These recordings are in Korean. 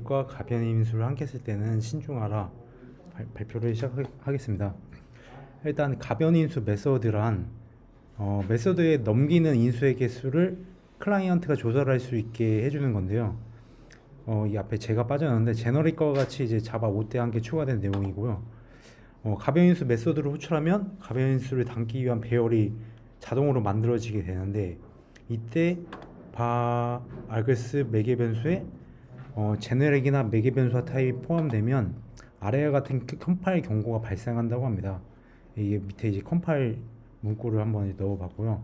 제너릭과 가변 인수를 함께 쓸 때는 신중하라 발표를 시작하겠습니다. 일단 가변 인수 메서드란 메서드에 넘기는 인수의 개수를 클라이언트가 조절할 수 있게 해주는 건데요. 이 앞에 제가 빠졌는데 제너릭과 같이 이제 자바 5대 함께 추가된 내용이고요. 가변 인수 메서드를 호출하면 가변 인수를 담기 위한 배열이 자동으로 만들어지게 되는데 이때 바 알글스 매개 변수에 제너릭이나 매개 변수와 타입이 포함되면 아래와 같은 컴파일 경고가 발생한다고 합니다. 이게 밑에 이제 컴파일 문구를 한번 넣어봤고요.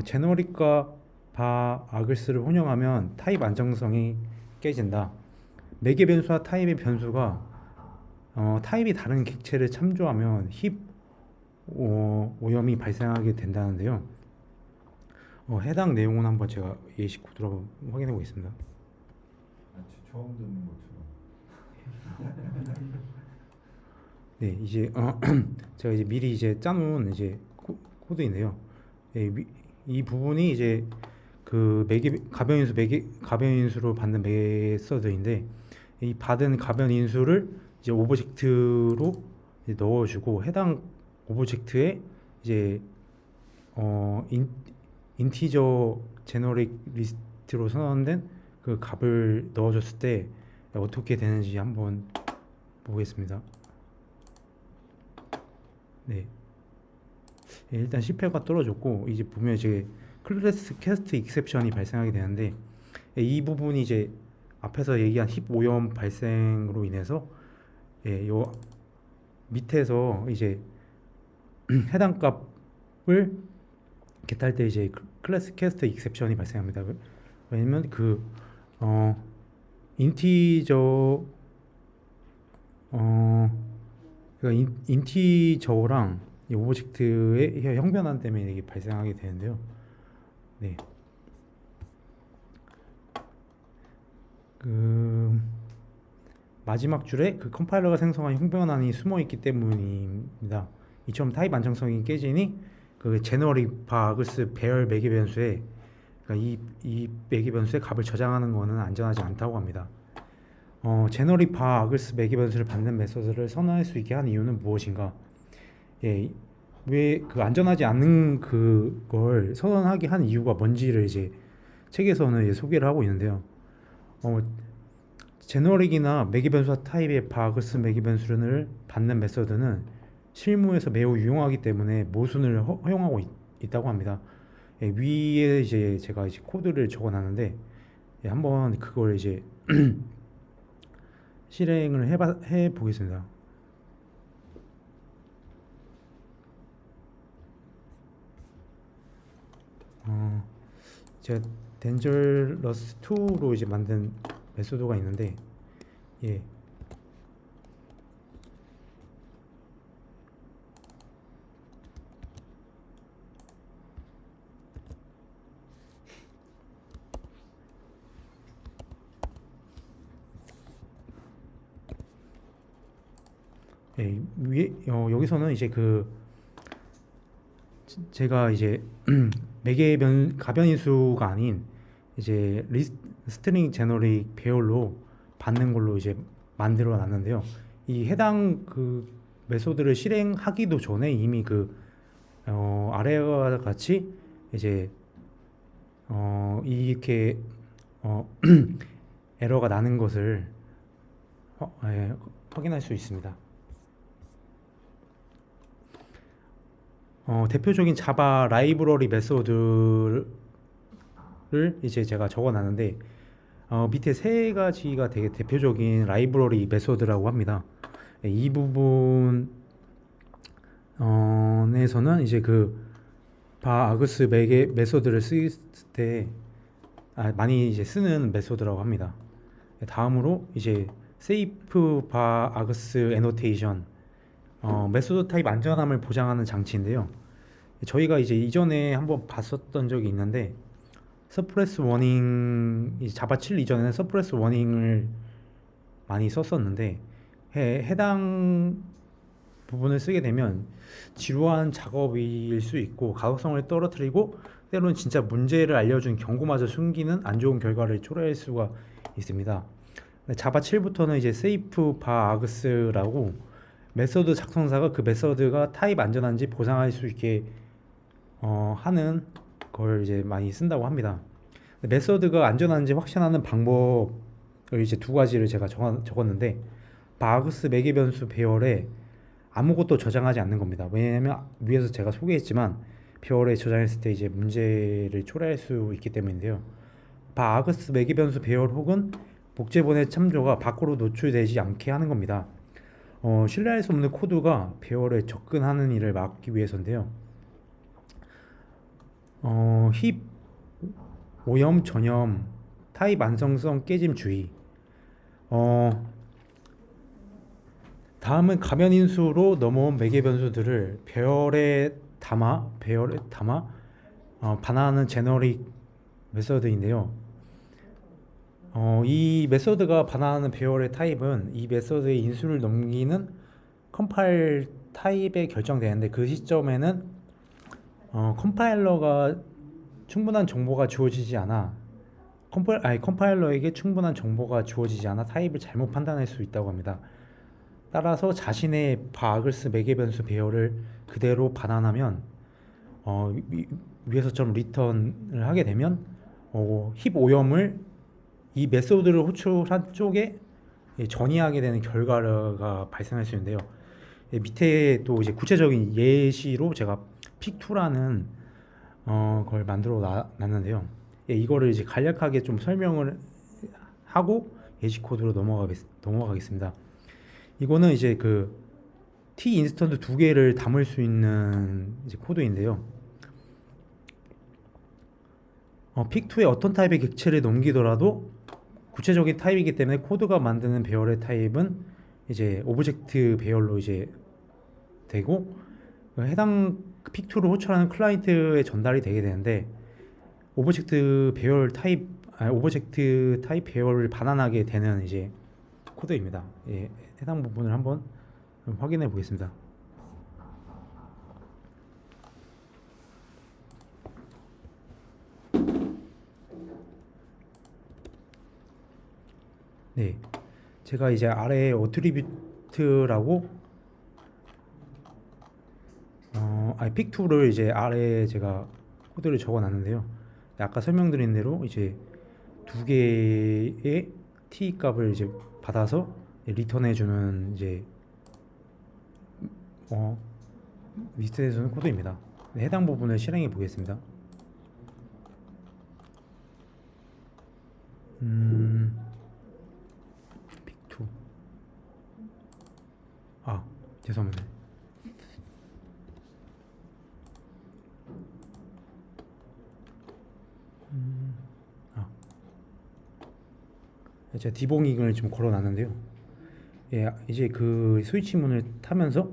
제너릭과 바 아글스를 혼용하면 타입 안정성이 깨진다. 매개 변수와 타입의 변수가 타입이 다른 객체를 참조하면 힙 오염이 발생하게 된다는데요. 해당 내용은 한번 제가 예시 코드로 한번 확인해 보겠습니다. 처음 듣는 것처럼. 네, 이제 제가 이제 미리 이제 짜놓은 이제 코드인데요. 이 부분이 이제 그 가변 인수로 받는 메서드인데 이 받은 가변 인수를 이제 오브젝트로 이제 넣어주고 해당 오브젝트에 이제 인티저 제너릭 리스트로 선언된 그 값을 넣어줬을 때 어떻게 되는지 한번 보겠습니다. 네. 일단 CPL가 떨어졌고 이제 보면 이제 클래스 캐스트 익셉션이 발생하게 되는데 이 부분이 이제 앞에서 얘기한 힙 오염 발생으로 인해서 요 밑에서 이제 해당 값을 겟할 때 이제 클래스 캐스트 익셉션이 발생합니다. 왜냐면 그 인티저 그러니까 인티저랑 이 오브젝트의 형변환 때문에 이게 발생하게 되는데요. 네. 그 마지막 줄에 그 컴파일러가 생성한 형변환이 숨어 있기 때문입니다. 이처럼 타입 안정성이 깨지니 그 제너릭 바그스 배열 매개 변수에 그러니까 이 매개 변수의 값을 저장하는 것은 안전하지 않다고 합니다. 제너릭 바그스 매개 변수를 받는 메서드를 선언할 수 있게 한 이유는 무엇인가? 왜 그 안전하지 않는 그걸 선언하게 한 이유가 뭔지를 이제 책에서는 이제 소개를 하고 있는데요. 제너릭이나 매개 변수와 타입의 바그스 매개 변수를 받는 메서드는 실무에서 매우 유용하기 때문에 모순을 허용하고 있다고 합니다. 위에 이제 제가 이제 코드를 적어놨는데 한번 그걸 이제 실행을 해 보겠습니다. 제가 덴저러스 2로 이제 만든 메소드가 있는데 위에 여기서는 이제 제가 이제 가변 인수가 아닌 이제 스트링 제너릭 배열로 받는 걸로 이제 만들어 놨는데요. 이 해당 그 메소드를 실행하기도 전에 이미 아래와 같이 이제 이렇게 에러가 나는 것을 확인할 수 있습니다. 대표적인 자바 라이브러리 메소드를 이제 제가 적어놨는데 밑에 세 가지가 되게 대표적인 라이브러리 메소드라고 합니다. 이 부분에서는 이제 바 아그스 매개 메소드를 쓸 때 많이 이제 쓰는 메소드라고 합니다. 다음으로 이제 세이프 바 아그스 애노테이션 메소드 타입 안전함을 보장하는 장치인데요. 저희가 이제 이전에 한번 봤었던 적이 있는데 서프레스 워닝 자바 7 이전에는 서프레스 워닝을 많이 썼었는데 해당 부분을 쓰게 되면 지루한 작업일 수 있고 가독성을 떨어뜨리고 때로는 진짜 문제를 알려준 경고마저 숨기는 안 좋은 결과를 초래할 수가 있습니다. 자바 7부터는 이제 세이프 바 아그스라고 메서드 작성자가 그 메서드가 타입 안전한지 보장할 수 있게 하는 걸 이제 많이 쓴다고 합니다. 메서드가 안전한지 확신하는 방법을 이제 두 가지를 제가 적었는데 바그스 매개 변수 배열에 아무것도 저장하지 않는 겁니다. 왜냐하면 위에서 제가 소개했지만 배열에 저장했을 때 이제 문제를 초래할 수 있기 때문인데요. 바그스 매개 변수 배열 혹은 복제본의 참조가 밖으로 노출되지 않게 하는 겁니다. 신뢰할 수 없는 코드가 배열에 접근하는 일을 막기 위해서인데요. 힙, 오염, 전염, 타입 완성성 깨짐 주의. 다음은 가변 인수로 넘어온 매개 변수들을 배열에 담아 반환하는 제너릭 메서드인데요. 이 메서드가 반환하는 배열의 타입은 이 메서드의 인수를 넘기는 컴파일 타입에 결정되는데 그 시점에는 컴파일러가 충분한 정보가 주어지지 않아 컴파일러에게 충분한 정보가 주어지지 않아 타입을 잘못 판단할 수 있다고 합니다. 따라서 자신의 바그스 매개 변수 배열을 그대로 반환하면 위에서처럼 리턴을 하게 되면 힙 오염을 이 메소드를 호출한 쪽에 전이하게 되는 결과가 발생할 수 있는데요. 밑에 또 이제 구체적인 예시로 제가 픽2라는 걸 만들어 놨는데요. 이거를 이제 간략하게 좀 설명을 하고 예시 코드로 넘어가겠습니다. 이거는 이제 그 T 인스턴트 두 개를 담을 수 있는 이제 코드인데요. 픽2의 어떤 타입의 객체를 넘기더라도 구체적인 타입이기 때문에 코드가 만드는 배열의 타입은 이제 오브젝트 배열로 이제 되고 해당 픽2를 호출하는 클라이언트에 전달이 되게 되는데 오브젝트 타입 배열을 반환하게 되는 이제 코드입니다. 해당 부분을 한번 확인해 보겠습니다. 네, 제가 이제 아래에 어트리뷰트라고 픽2를 이제 아래에 제가 코드를 적어놨는데요. 아까 설명드린 대로 이제 두 개의 t 값을 이제 받아서 리턴해주는 이제 리턴해주는 코드입니다. 해당 부분을 실행해 보겠습니다. 픽2 죄송합니다. 제가 디버깅을 좀 걸어놨는데요. 이제 그 스위치 문을 타면서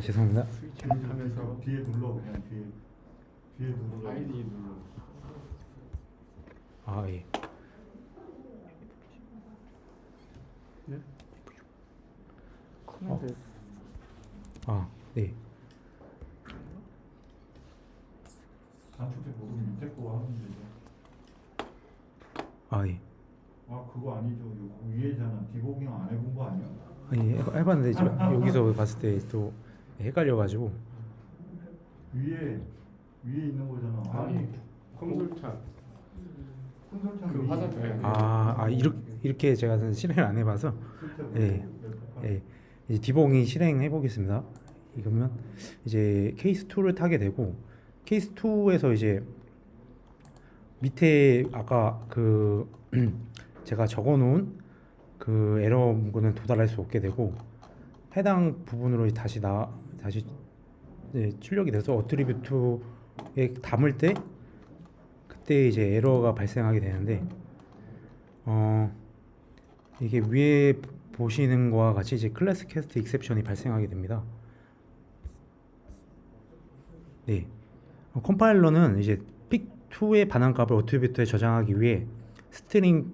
죄송합니다. 스위치를 타면서 뒤에 눌러 그냥 뒤에 눌러. 아이디 눌러. 예. 네? 커맨드. 네. 단축키 모르면 밑에 거 하면 되죠. 예. 그거 아니죠. 요 위에잖아. 디버깅 안 해본 거 아니야? 해봤는데 지금 여기서 봤을 때 또 헷갈려가지고 위에 있는 거잖아. 아니 콘솔 콘솔창 그 위에. 화살표. 이렇게 제가 실행을 안 해봐서 이제 디버깅 실행해 보겠습니다. 이러면 이제 케이스 2를 타게 되고 케이스 2에서 이제 밑에 아까 그 제가 적어놓은 그 에러 문구는 도달할 수 없게 되고 해당 부분으로 다시 출력이 돼서 어트리뷰트에 담을 때 그때 이제 에러가 발생하게 되는데 이게 위에 보시는 것과 같이 이제 클래스 캐스트 익셉션이 발생하게 됩니다. 네, 컴파일러는 이제 픽2의 반환값을 어트리뷰트에 저장하기 위해 스트링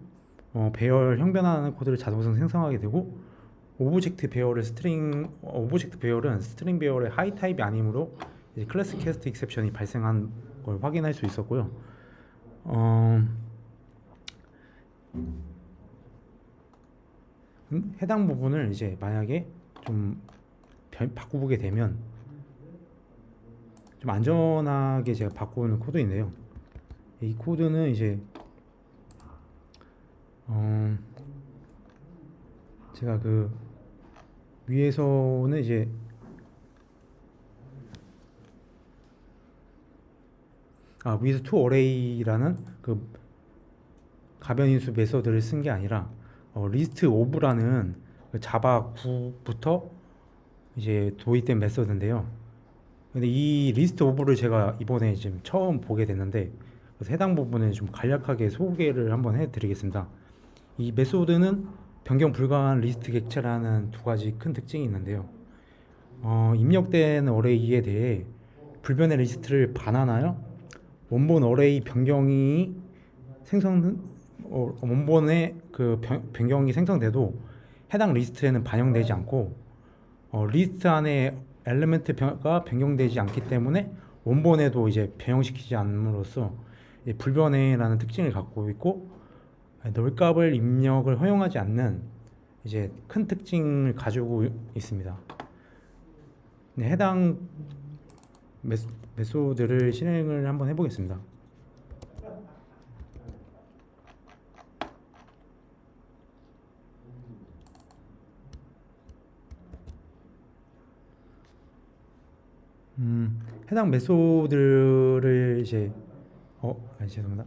배열 형변화하는 코드를 자동으로 생성하게 되고 오브젝트 배열은 스트링 배열의 하이 타입이 아니므로 이제 클래스 캐스트 익셉션이 발생한 걸 확인할 수 있었고요. 해당 부분을 이제 만약에 좀 바꾸게 되면 좀 안전하게 제가 바꾸는 코드인데요. 이 코드는 이제 제가 그 위에서는 이제 위에서 to array라는 그 가변인수 메서드를 쓴 게 아니라 list of라는 그 자바 9부터 이제 도입된 메서드인데요. 근데 이 list of를 제가 이번에 지금 처음 보게 됐는데, 그래서 해당 부분을 좀 간략하게 소개를 한번 해드리겠습니다. 이 메소드는 변경 불가한 리스트 객체라는 두 가지 큰 특징이 있는데요. 입력된 어레이에 대해 불변의 리스트를 반환하여 원본 어레이 변경이 원본의 그 변경이 생성돼도 해당 리스트에는 반영되지 않고 리스트 안에 엘리멘트가 변경되지 않기 때문에 원본에도 이제 변형시키지 않음으로써 불변의라는 특징을 갖고 있고, 널값을 입력을 허용하지 않는 이제 큰 특징을 가지고 있습니다. 네, 해당 메소드를 실행을 한번 해보겠습니다. 해당 메소드를 이제 죄송합니다.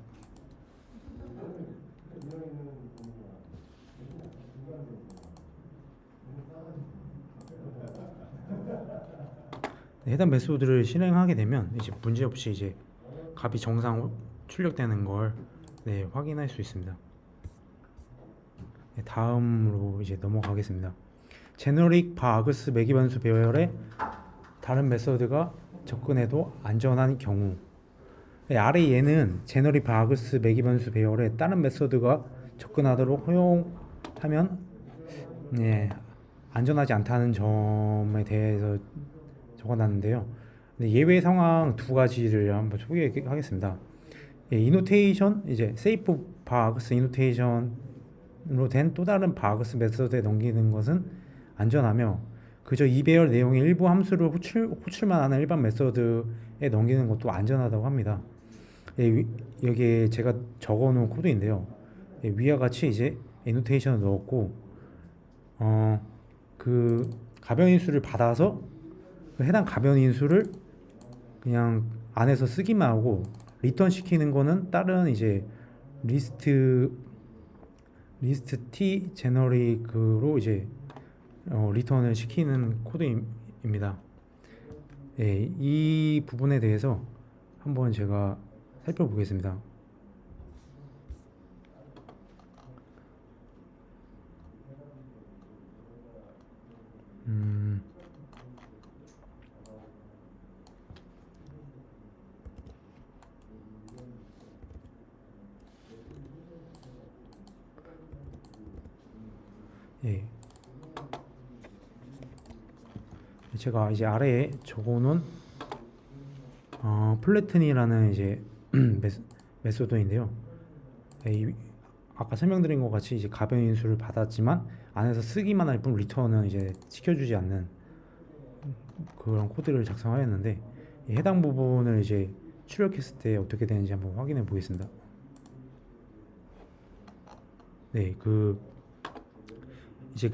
해당 메소드를 실행하게 되면 이제 문제없이 이제 값이 정상 출력되는 걸 확인할 수 있습니다. 다음으로 이제 넘어가겠습니다. 제너릭 바그스 매기 변수 배열에 다른 메소드가 접근해도 안전한 경우. 아래 얘는 제너릭 바그스 매기 변수 배열에 다른 메소드가 접근하도록 허용하면 안전하지 않다는 점에 대해서 적어놨는데요. 예외 상황 두 가지를 한번 소개하겠습니다. 이노테이션, 이제 세이프 바그스 이노테이션으로 된 또 다른 바그스 메소드에 넘기는 것은 안전하며, 그저 이 배열 내용의 일부 함수를 호출만 하는 일반 메소드에 넘기는 것도 안전하다고 합니다. 여기에 제가 적어놓은 코드인데요. 위와 같이 이제 이노테이션을 넣었고, 그 가변인수를 받아서 그 해당 가변인수를 그냥 안에서 쓰기만 하고 리턴 시키는 거는 다른 이제 리스트 t 제너릭으로 이제 리턴을 시키는 코드입니다. 이 부분에 대해서 한번 제가 살펴보겠습니다. 제가 이제 아래에 적어놓은 플래튼이라는 이제 메소드인데요. 아까 설명드린 것 같이 이제 가변인수를 받았지만 안에서 쓰기만 할 뿐 리턴은 이제 시켜주지 않는 그런 코드를 작성하였는데, 해당 부분을 이제 출력했을 때 어떻게 되는지 한번 확인해 보겠습니다. 이제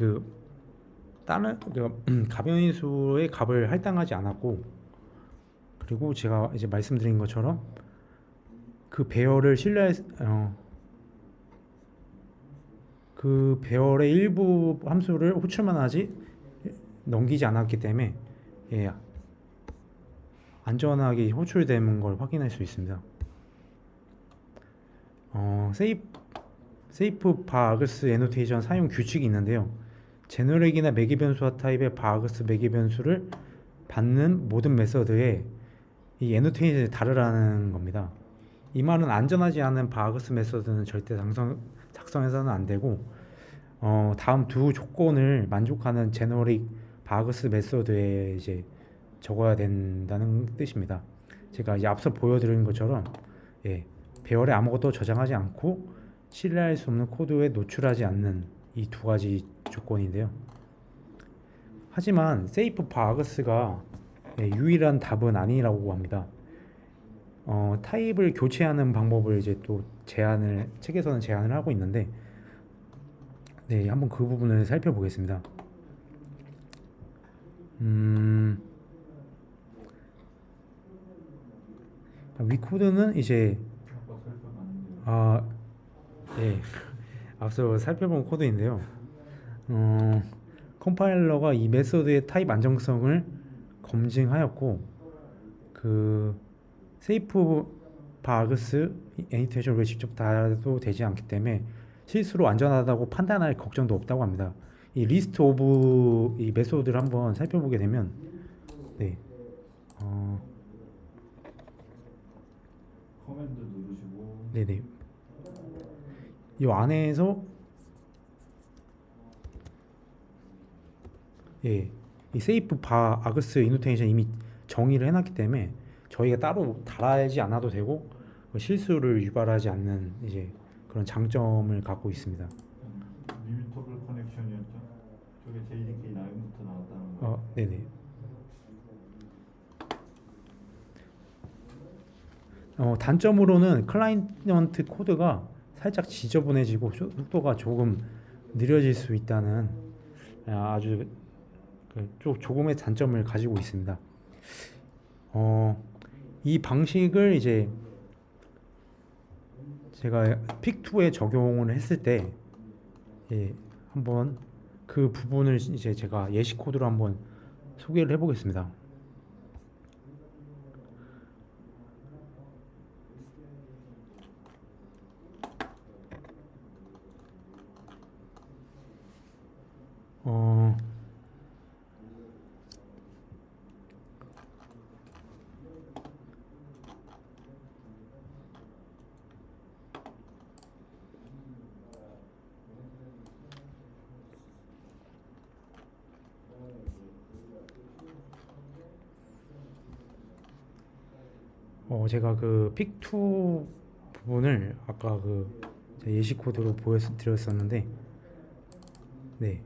다른 가변인수의 값을 할당하지 않았고, 그리고 제가 이제 말씀드린 것처럼 그 배열을 그 배열의 일부 함수를 호출만 하지 넘기지 않았기 때문에 안전하게 호출되는 걸 확인할 수 있습니다. 세이프 바그스 애노테이션 사용 규칙이 있는데요. 제너릭이나 매기 변수와 타입의 바그스 매기 변수를 받는 모든 메서드에 이 애노테이션이 다르라는 겁니다. 이 말은 안전하지 않은 바그스 메서드는 절대 작성해서는 안 되고, 다음 두 조건을 만족하는 제너릭 바그스 메서드에 이제 적어야 된다는 뜻입니다. 제가 이제 앞서 보여드린 것처럼 배열에 아무것도 저장하지 않고 신뢰할 수 없는 코드에 노출하지 않는 이 두 가지 조건인데요. 하지만 세이프 바그스가 유일한 답은 아니라고 합니다. 타입을 교체하는 방법을 이제 또 책에서는 제안을 하고 있는데, 네, 한번 그 부분을 살펴보겠습니다. 위코드는 이제 아까 설명하는데 아, 예, 앞서 살펴본 코드인데요. 컴파일러가 이 메소드의 타입 안정성을 검증하였고, 그 세이프 바그스 애니테이션을 직접 달아도 되지 않기 때문에 실수로 안전하다고 판단할 걱정도 없다고 합니다. 이 리스트 오브 이 메소드를 한번 살펴보게 되면, 네, 커맨드 누르시고 네네, 이 안에서 예, 이 세이프 바그스 이노테이션 이미 정의를 해놨기 때문에 저희가 따로 달아야지 않아도 되고 실수를 유발하지 않는 이제 그런 장점을 갖고 있습니다. 리미터블 커넥션이었죠. 저게 JDK 라인부터 나왔다는 거. 네네. 단점으로는 클라이언트 코드가 살짝 지저분해지고 속도가 조금 느려질 수 있다는 아주 조금의 단점을 가지고 있습니다. 이 방식을 이제 제가 픽2에 적용을 했을 때, 예, 한번 그 부분을 이제 제가 예시 코드로 한번 소개를 해보겠습니다. 제가 그 픽2 부분을 아까 그 예시 코드로 보여드렸었는데, 네,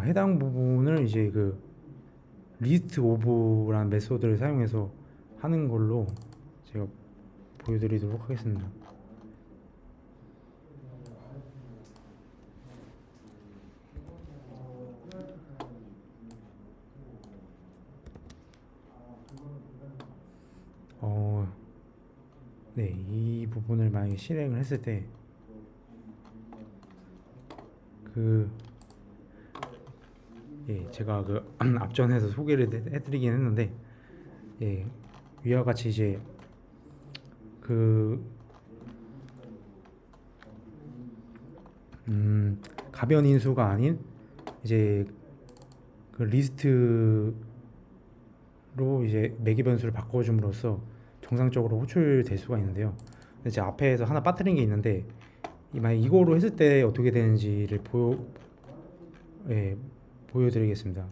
해당 부분을 이제 그 리스트 오브라는 메소드를 사용해서 하는 걸로 제가 보여드리도록 하겠습니다. 네, 이 부분을 만약에 실행을 했을 때 제가 그 앞전에서 소개를 해드리긴 했는데, 예, 위와 같이 이제 가변 인수가 아닌 이제 그 리스트로 이제 매개 변수를 바꿔줌으로써 정상적으로 호출될 수가 있는데요. 근데 제 앞에서 하나 빠뜨린 게 있는데, 만약 이거로 했을 때 어떻게 되는지를 보여드리겠습니다.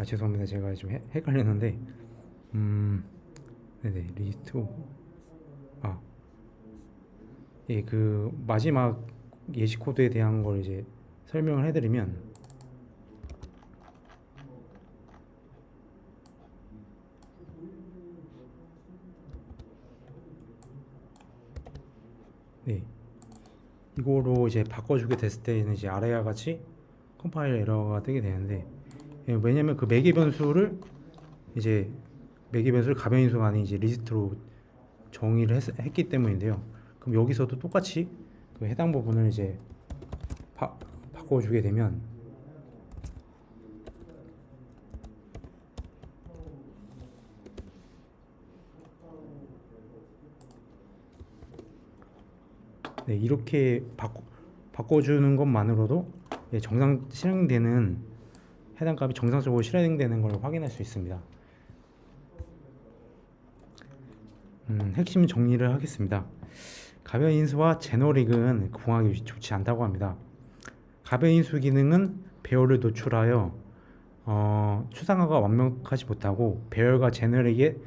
죄송합니다. 제가 좀 헷갈렸는데, 네네, 리스트 오브, 그 마지막 예시 코드에 대한 걸 이제 설명을 해드리면, 네, 이거로 이제 바꿔주게 됐을 때는 이제 아래와 같이 컴파일 에러가 뜨게 되는데, 왜냐면 그 매개 변수를 가변 인수가 아닌 이제 리스트로 정의를 했기 때문인데요. 그럼 여기서도 똑같이 그 해당 부분을 이제 바꿔주게 되면, 네, 이렇게 바꿔주는 것만으로도 예, 정상 실행되는 해당 값이 정상적으로 실행되는 걸 확인할 수 있습니다. 핵심 정리를 하겠습니다. 가변 인수와 제너릭은 궁합이 좋지 않다고 합니다. 가변 인수 기능은 배열을 노출하여 추상화가 완벽하지 못하고 배열과 제너릭의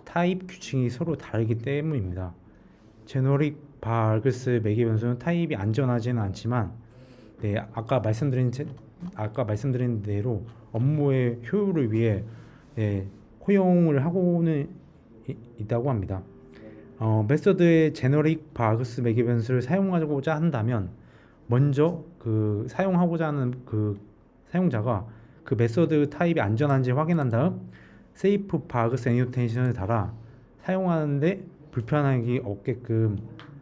타입 규칙이 서로 다르기 때문입니다. 제너릭 바알그스 매개 변수는 타입이 안전하지는 않지만 네, 아까 말씀드린 대로 업무의 효율을 위해 네, 허용을 하고는 있다고 합니다. 메서드의 제너릭 바알그스 매개 변수를 사용하고자 한다면 먼저 그 사용하고자 하는 그 사용자가 그 메서드 타입이 안전한지 확인한 다음 세이프 바그스 애니테이션을 달아 사용하는데 불편하기 없게끔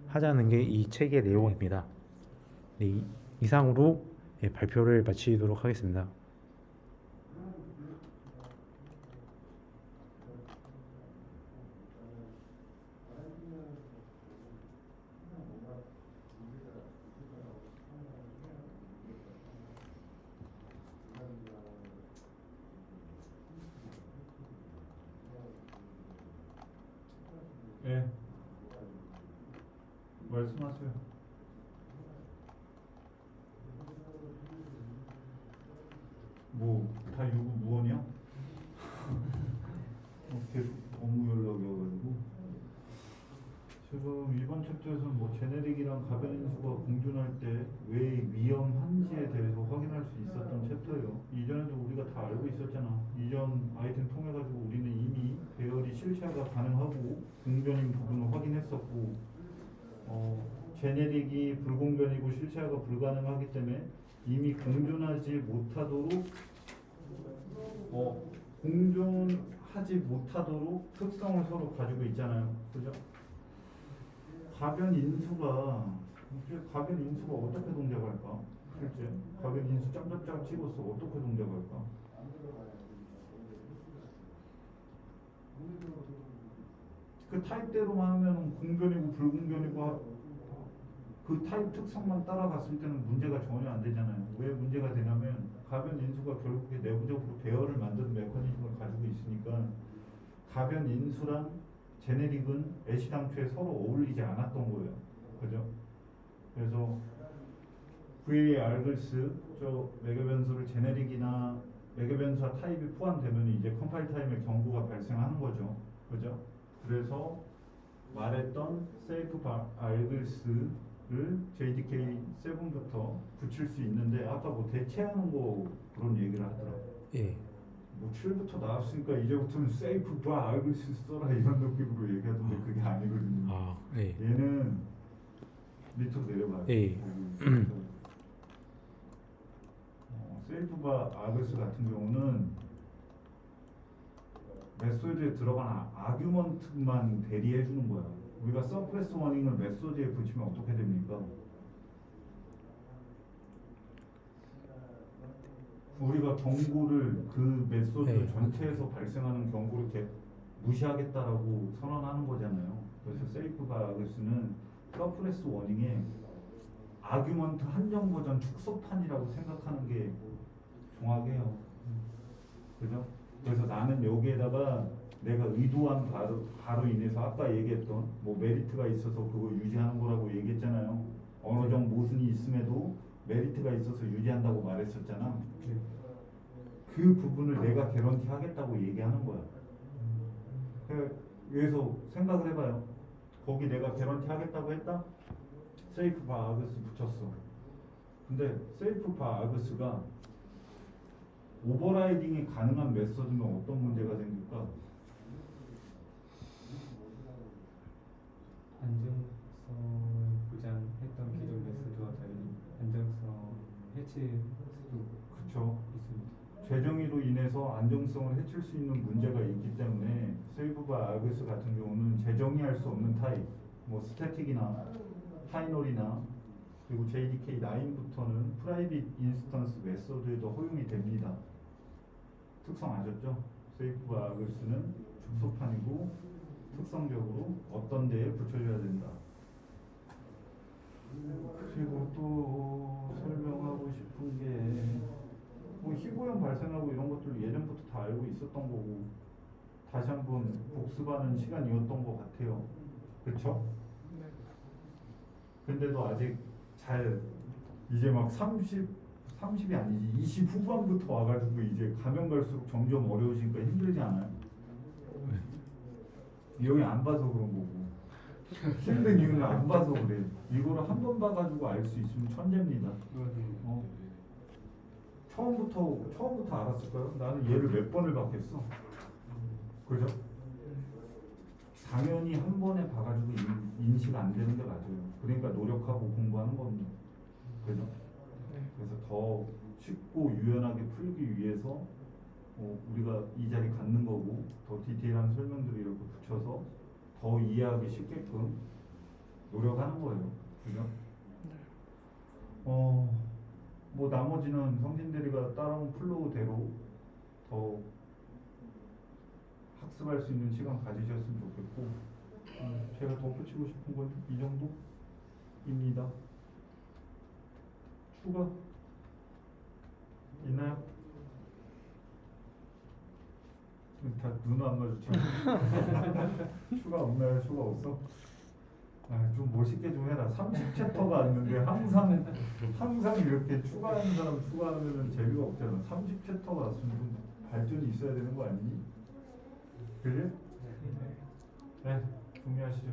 하자는 게 이 책의 내용입니다. 네, 이상으로 예, 발표를 마치도록 하겠습니다. 예. 말씀하세요. 뭐 다 요구 무언이야? 계속 업무 연락이 와가지고 지금 이번 챕터에서는 뭐 제네릭이랑 가변 인수가 공존할 때 왜 위험한지에 대해서 확인할 수 있었던 챕터예요. 이전에도 우리가 다 알고 있었잖아. 이전 아이템 통해 가지고 우리는 이미 배열이 실체화가 가능하고 공변인 부분을 확인했었고, 제네릭이 불공변이고 실체화가 불가능하기 때문에 이미 공존하지 못하도록 공존하지 못하도록 특성을 서로 가지고 있잖아요. 그죠? 가변 인수가 어떻게 동작할까? 실제 가변 인수 짱짱짱 찍었어. 어떻게 동작할까? 그 타입대로만 하면 공변이고 불공변이고 그 타입 특성만 따라갔을 때는 문제가 전혀 안 되잖아요. 왜 문제가 되냐면 가변 인수가 결국에 내부적으로 배열을 만드는 메커니즘을 가지고 있으니까 가변 인수랑 제네릭은 애시당초에 서로 어울리지 않았던 거예요. 그죠? 그래서 VAR글스 저 매개 변수를 제네릭이나 매개 변수와 타입이 포함되면 이제 컴파일 타임에 경고가 발생하는 거죠. 그죠? 그래서 말했던 세이프 알글스를 JDK 7부터 붙일 수 있는데 아까 뭐 대체하는 거 그런 얘기를 하더라고요. 예. 뭐 7부터 나왔으니까 이제부터는 세이프 바 알글스 써라 이런 느낌으로 얘기하던데 그게 아니거든요. 아, 예. 얘는 밑으로 내려가요. 예. 세이프 바 알글스 같은 경우는 메소드에 들어간 아규먼트만 대리해 주는 거야. 우리가 서프레스 워닝을 메소드에 붙이면 어떻게 됩니까? 우리가 경고를 그 메소드 네. 전체에서 발생하는 경고를 이렇게 무시하겠다라고 선언하는 거잖아요. 그래서 세이프 바그스는 서프레스 워닝에 아규먼트 한정 버전 축소판이라고 생각하는 게 정확해요. 그죠? 그래서 나는 여기에다가 내가 의도한 바로 인해서 아까 얘기했던 뭐 메리트가 있어서 그거 유지하는 거라고 얘기했잖아요. 언어적 모순이 있음에도 메리트가 있어서 유지한다고 말했었잖아. 그 부분을 내가 개런티 하겠다고 얘기하는 거야. 그래서 생각을 해봐요. 거기 내가 개런티 하겠다고 했다? 세이프 바그스 붙였어. 근데 세이프 바그스가 오버라이딩이 가능한 메소드는 어떤 문제가 생길까? 안정성을 보장했던 기존 메소드와 달리 안정성 해칠 수도 그쵸. 있습니다. 재정의로 인해서 안정성을 해칠 수 있는 문제가 있기 때문에 세이브바 아그스 같은 경우는 재정의할 수 없는 타입, 뭐 스태틱이나 파이널이나 그리고 JDK 9부터는 프라이빗 인스턴스 메소드에도 허용이 됩니다. 특성 아셨죠? 세이브바 아그스는 축소판이고 특성적으로 어떤 데에 붙여줘야 된다. 그리고 또 설명하고 싶은 게 뭐 희고형 발생하고 이런 것들 예전부터 다 알고 있었던 거고 다시 한번 복습하는 시간이었던 것 같아요. 그렇죠? 근데도 아직 잘 이제 막 30이 아니지 20 후반부터 와가지고 이제 가면 갈수록 점점 어려우시니까 힘들지 않아요? 여기 안 봐서 그런 거고 힘든 이유는 안 봐서 그래. 이거를 한 번 봐가지고 알 수 있으면 천재입니다. 어. 처음부터 알았을까요? 나는 얘를 몇 번을 봤겠어. 그죠? 당연히 한 번에 봐가지고 인식 안 되는 게 맞아요. 그러니까 노력하고 공부하는 겁니다. 그죠? 그래서 더 쉽고 유연하게 풀기 위해서 우리가 이 자리 갖는 거고 더 디테일한 설명들을 이렇게 붙여서 더 이해하기 쉽게끔 노력하는 거예요. 그죠? 뭐 나머지는 성진 대리가 따라온 플로우대로 더 학습할 수 있는 시간 가지셨으면 좋겠고 제가 덧붙이고 싶은 건 이 정도입니다. 추가 있나요? 다 눈 안 마주쳐. 추가 없나요? 추가 없어? 좀 멋있게 좀 해라. 30챕터가 왔는데 항상 이렇게 추가하는 사람 추가하면 재미가 없잖아. 30챕터가 왔으면 좀 발전이 있어야 되는 거 아니니? 그지? 네, 정리하시죠.